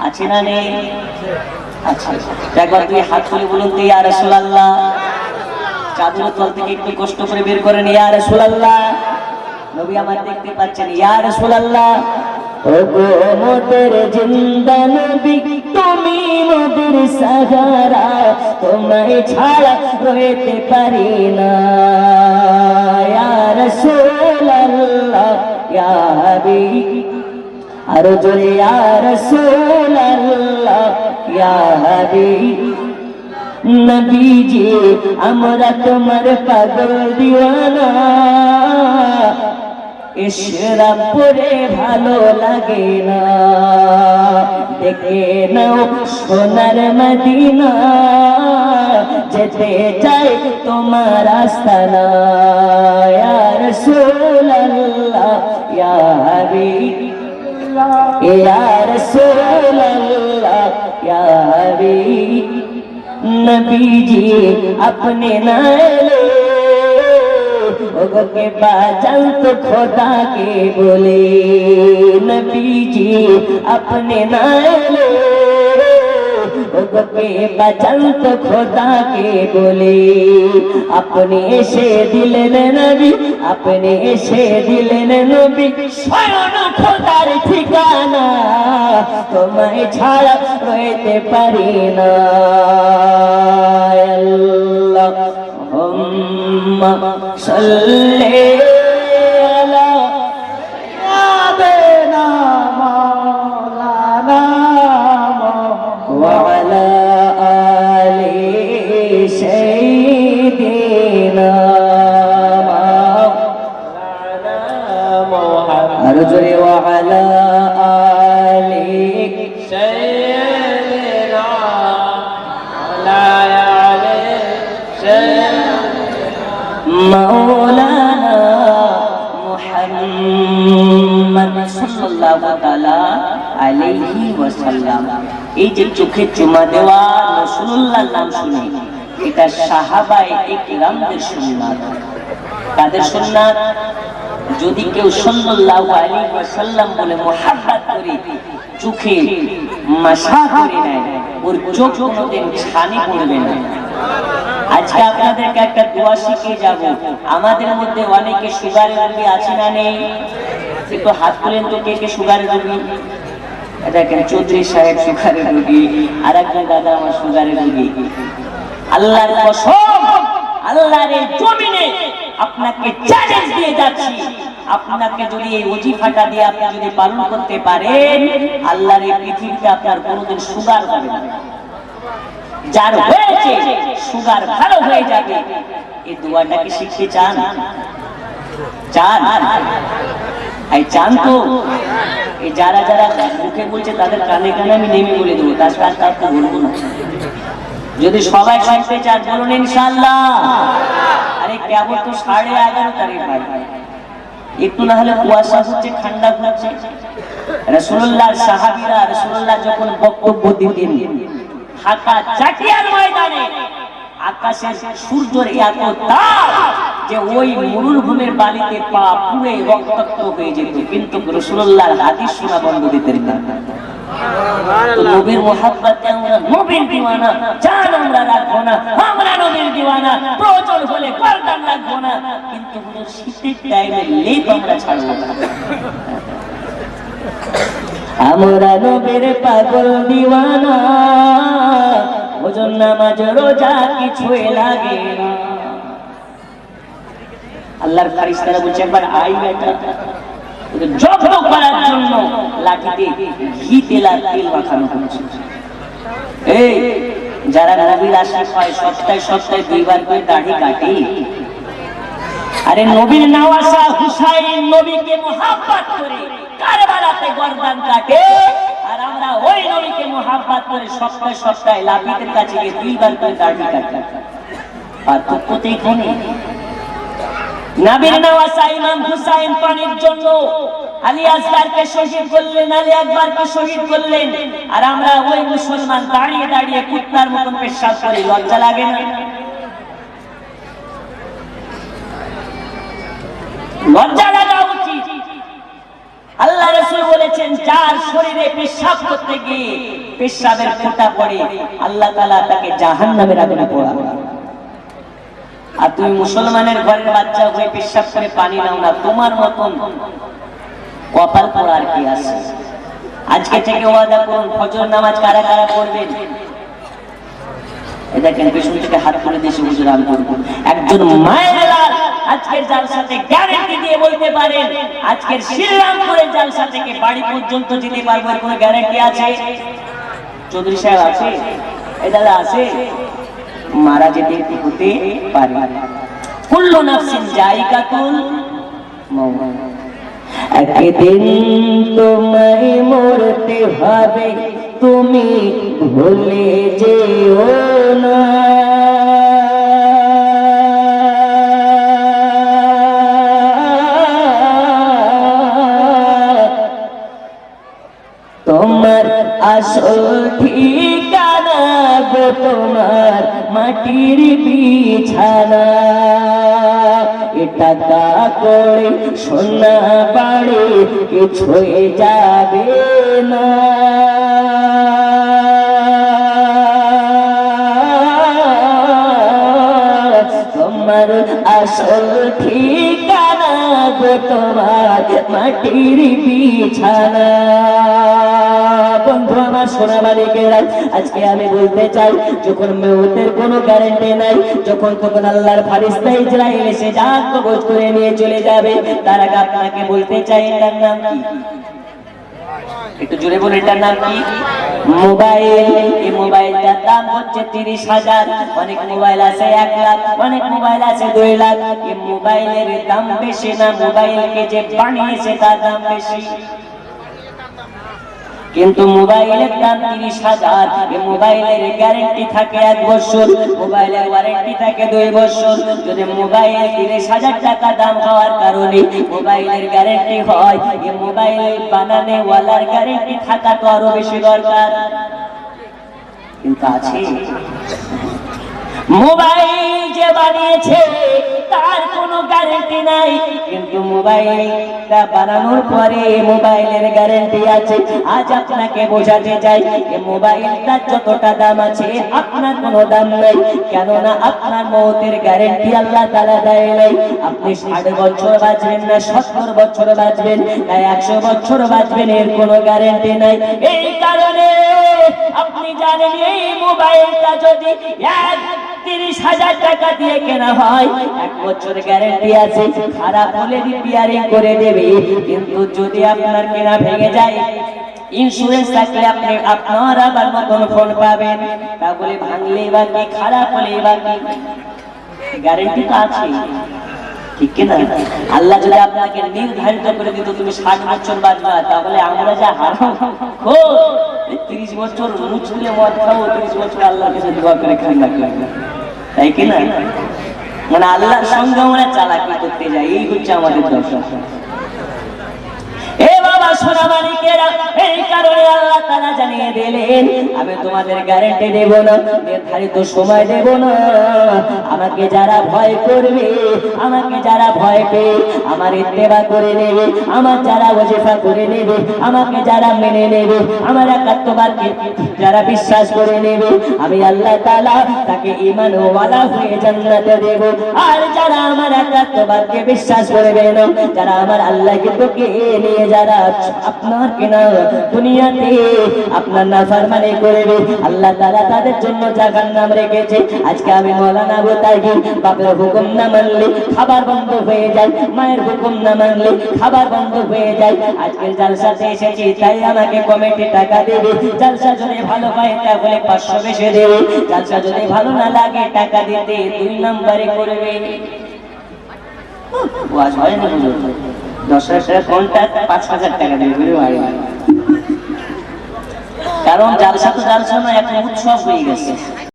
আছে না নেই? আচ্ছা, একবার তুই হাত তুলে বলুন তো ইয়া রাসূলুল্লাহ। চাদরের তল থেকে একটু কষ্ট করে বের করেন ইয়া রাসূলুল্লাহ। নবী আমার দেখতে পাচ্ছেন ইয়া রাসূলুল্লাহ। ওগো মোদের জিন্দা নবী, তুমি মোদের সাহারা, তোমায় ছাড়া রইতে পারি না। ইয়া রাসূলুল্লাহ ইয়া হাবিব, আরো জোরে ইয়া রাসূলুল্লাহ ইয়া হাবিব। নবীজি আমরা তোমার পাগল দিওয়ানা, ইশরাব পরে ভালো লাগে না। দেখে নাও সোনার মদিনা, যেতে চাই তোমার আস্তানা। ইয়া রাসূলুল্লাহ ইয়া হাবিব, ইয়া রাসূলুল্লাহ ইয়া হাবিব। নবীজি अपने नाले के बाजल तो खुदा के बोले। नबीजी अपने नाले के बाजल तो खुदा के बोले। अपने से दिल ने नबी, अपने से दिल ने नबी, स्वयं खुदार ठिकाना, तुम्हें छाड़ा रोते पारी ना। अल्लाहुम्मा सल्ली अला सय्यिदिना मौलाना व अला आलि सय्यिदिना मौलाना मुहम्मद, हर जोरे व अला आलि सय्यिदिना मौलाना मौलाना मुहम्मद সাল্লাল্লাহু তাআলা আলাইহি ওয়াসাল্লাম। এই যে চোখে চুমা দেওয়া রাসূলুল্লাহর নাম শুনে, এটা সাহাবায়ে ইকরামদের সুন্নাত। তাদের সুন্নাত। যদি কেউ সাল্লাল্লাহু আলাইহি ওয়াসাল্লাম বলে মুহাব্বত করে চোখে মাসা করে নেয়, ওর চোখ কোনোদিন ছানি পড়বে না। আজকে আপনাদেরকে একটা দোয়া শিখিয়ে যাব। আমাদের মধ্যে অনেকে সুগারের রোগী আছে না নেই? একটু হাত তুলেন তো কে কে সুগারের রোগী। দেখেন চৌধুরী সাহেব সুগারের রোগী, আর একজন দাদা আমার সুগারের রোগী। আল্লাহর কসম, আল্লাহর এই জমিনে আপনাকে চ্যালেঞ্জ দিয়ে যাচ্ছি, আপনাকে যদি এই ওজিফাটা দিয়ে আপনি যদি পালন করতে পারেন, আল্লাহর এই পৃথিবীতে আপনার কোনোদিন সুগার হবে না। যার হয়েছে সুগার ভালো হয়ে যাবে। এই দোয়াটাকে শিখতে চান? চান? এই চান তো? এই যারা যারা মুখে বলছে তাদের কানে কানে আমি নেমে বলে দেবো, তাছাড়া তার তো বলবো না। যদি সবাই শিখতে চান বলুন ইনশাআল্লাহ। আরে কেবল তো 11:30 তারিখ ভাই, একটু না হলে কুয়াশা হচ্ছে, ঠান্ডা হচ্ছে। রাসূলুল্লাহর সাহাবীরা রাসূলুল্লাহ যখন বক্তব্য দিতেন, ঢাকা চাটিয়ার ময়দানে আকাশের সূর্যের এত তাপ যে ওই মরুভূমির বালিতে পা পুড়ে রক্তাক্ত হয়ে যেত, কিন্তু রাসূলুল্লাহর হাদিস শোনা বন্ধ দিতেন না। তো নবীর মুহাব্বতে আমরা নবীর দিওয়ানা, জান আমরা রাখবো না, আমরা নবীর দিওয়ানা, প্রয়োজন হলে গর্দান রাখবো না, কিন্তু শীতের টাইমে লেপ আমরা ছাড়বো না। আমরা নবীর পাগল দিওয়ানা, ওজন নামাজ রোজা কিছুই লাগে না। আল্লাহর ফেরেশতারা বলছে একবার আই বেটা, জব্দ করার জন্য লাঠিতে ঘি তেল আর তেল মাখানো হচ্ছে। এই যারা নবীর আশিক হয় সপ্তাহে সপ্তাহে 2 বার করে দাড়ি কাটে। আরে নবীর নওয়াসা হুসাইন নবীকে মুহাব্বত করে কারবালাতে গর্দান কাটে, আর আমরা ওই নবীকে মুহাব্বত করে সপ্তাহে সপ্তাহে লাবিদের কাছে গিয়ে 2 বার করে দাড়ি কাটে। পার্থক্যতে এখানে নবীর নওয়াসা ইমাম হুসাইন পানির জন্য আলী আসগারকে শহীদ করলেন, আলী আকবরকে শহীদ করলেন, আর আমরা ওই মুসলমান দাঁড়িয়ে দাঁড়িয়ে কুত্তার মতন পেশাব করি। লজ্জা লাগে না? লজ্জা লাগা উচিত। আল্লাহ রাসূল বলেছেন যার শরীরে পেশাব করতে গিয়ে পেশাবের ফোঁটা পড়ে, আল্লাহ তাআলা তাকে জাহান্নামের আগুনে পোড়াবে। আর তুমি মুসলমানের ঘরের বাচ্চা হয়ে পেশাব করে পানি নাও না, তোমার মতন কপাল পোড়ার কি আছে? আজকে থেকে ওয়াদা করুন, ফজর নামাজ কারা কারা পড়বেন? দেখেন পেছন থেকে হাত তুলে দিয়েছে, হুজুর আমি করবো। একজন মায়ের আজকের জালসাতে গ্যারান্টি দিয়ে বলতে পারেন, আজকের শ্রীরামপুরের জালসা থেকে বাড়ি পর্যন্ত যেতে পারবো, এর কোনো গ্যারান্টি আছে? চৌধুরী সাহেব আছে, এই দাদা আছে? মারা যেতে হতে পারে। কুল্লু নাফসিন যায়িকাতুল মউত, একদিন তোমায় মরতে হবে, তুমি ভুলে যেও না। তোমার আসল ঠিকানা গো তোমার মাটির বিছানা, টাকা করে সোনা বাড়ি কিছুই যাবে না। তোমার আসল ঠিকানা গো তোমার মাটির বিছানা। বন্ধু আমার সোনা মালিকেরা, আজকে আমি বলতে চাই, যখন মউতের কোনো গ্যারান্টি নাই, যখন তখন আল্লাহর ফেরেশতা ইসরাইল এসে জান কবজ করে নিয়ে চলে যাবে, তার আগে আপনাকে বলতে চাই, এটার নাম কি? একটু জোরে বলে, এটার নাম কি? মোবাইল। এই মোবাইলটার দাম হচ্ছে 30,000। অনেক মোবাইল আছে 1 লাখ, অনেক মোবাইল আছে 2 লাখ। এই মোবাইলের দাম বেশি না, মোবাইলকে যে বানিয়েছে তার দাম বেশি। কিন্তু মোবাইলের দাম 30,000। এই মোবাইলের গ্যারান্টি থাকে 1 বছর, মোবাইলের ওয়ারেন্টি থাকে 2 বছর। যদি মোবাইল 30,000 টাকা দাম হওয়ার কারণে মোবাইলের গ্যারান্টি হয়, এই মোবাইল বানানে ওয়ালার গ্যারান্টি থাকা তো আরো বেশি দরকার। কিন্তু আছে মোবাইল যে বানিয়েছে তার কোনো গ্যারান্টি নাই, কিন্তু মোবাইলটা বানানোর পরে মোবাইলের গ্যারান্টি আছে। আজ আপনাকে বোঝাতে চাই, এই মোবাইলটার যতটা দাম আছে আপনার কোনো দাম নাই, কেননা আপনার মওতের গ্যারান্টি আল্লাহ তাআলা দেয় নাই। আপনি 60 বছর বাঁচবেন না 70 বছর বাঁচবেন না 100 বছর বাঁচবেন, এর কোনো গ্যারান্টি নাই। এই কারণে আপনি জানেন, এই মোবাইলটা যদি 30,000 টাকা দিয়ে কেনা হয়, 1 বছর গ্যারান্টি আছে, খারাপ হলে রিপেয়ারিং করে দেবে। কিন্তু যদি আপনার কেনা ভেঙে যায়, ইন্স্যুরেন্স থাকলে আপনি আপনার আবার নতুন ফোন পাবেন। তাহলে ভাঙলে বা কি, খারাপ হলে বা কি, গ্যারান্টি তো আছে, ঠিক কি না? আল্লাহ যদি আপনাকে নির্ধারিত করে দিত তুমি 60 বছর বাঁচবা, তাহলে আমরা যা হারাম খো 30 বছর মুচড়ে মদ খাও, 30 বছর আল্লাহর কাছে দোয়া করে খান্না করবে, তাই কি না? মানে আল্লাহর সঙ্গে আমরা চালাকি করতে যাই, এই হচ্ছে আমাদের দশা। এ বাবা সোনা মালিকেরা, এই কারণে আল্লাহ তাআলা জানিয়ে দিলেন, আমি তোমাদের গ্যারান্টি দেব না, নির্ধারিত সময় দেব না। আমাকে যারা ভয় করবে, আমাকে যারা ভয় পেয়ে আমার ইত্তেবা করে নেবে, আমার যারা ওয়াজিফা করে নেবে, আমাকে যারা মেনে নেবে, আমার একাত্মবাদকে যারা বিশ্বাস করে নেবে, আমি আল্লাহ তাআলা তাকে ঈমানওয়ালা হয়ে জান্নাতে দেব। আর যারা আমার একাত্মবাদকে বিশ্বাস করবে না, যারা আমার আল্লাহকে তোকে নিয়ে যারা আপনার কেনা দুনিয়াতে আপনার নাফরমানি করবে, আল্লাহ তাআলা তাদের জন্য জাহান্নাম রেখেছে। আজকে আমি মাওলানা আবু তাহির, বাপের হুকুম না মানলে খাবার বন্ধ হয়ে যায়, মায়ের হুকুম না মানলে খাবার বন্ধ হয়ে যায়। আজকের জালসাতে এসেছি তাই আমাকে কমিটি টাকা দেবে। জালসা যদি ভালো হয় তাহলে 500 বেশি দেবে, জালসা যদি ভালো না লাগে টাকা দিতে 2 নম্বরে করবে। ওয়াজ হয় না হুজুর, 10,000 টাকা কোনটা 5,000 টাকা দেবে, কারণ জালসা তো জালসা না, এখন উৎসব হয়ে গেছে।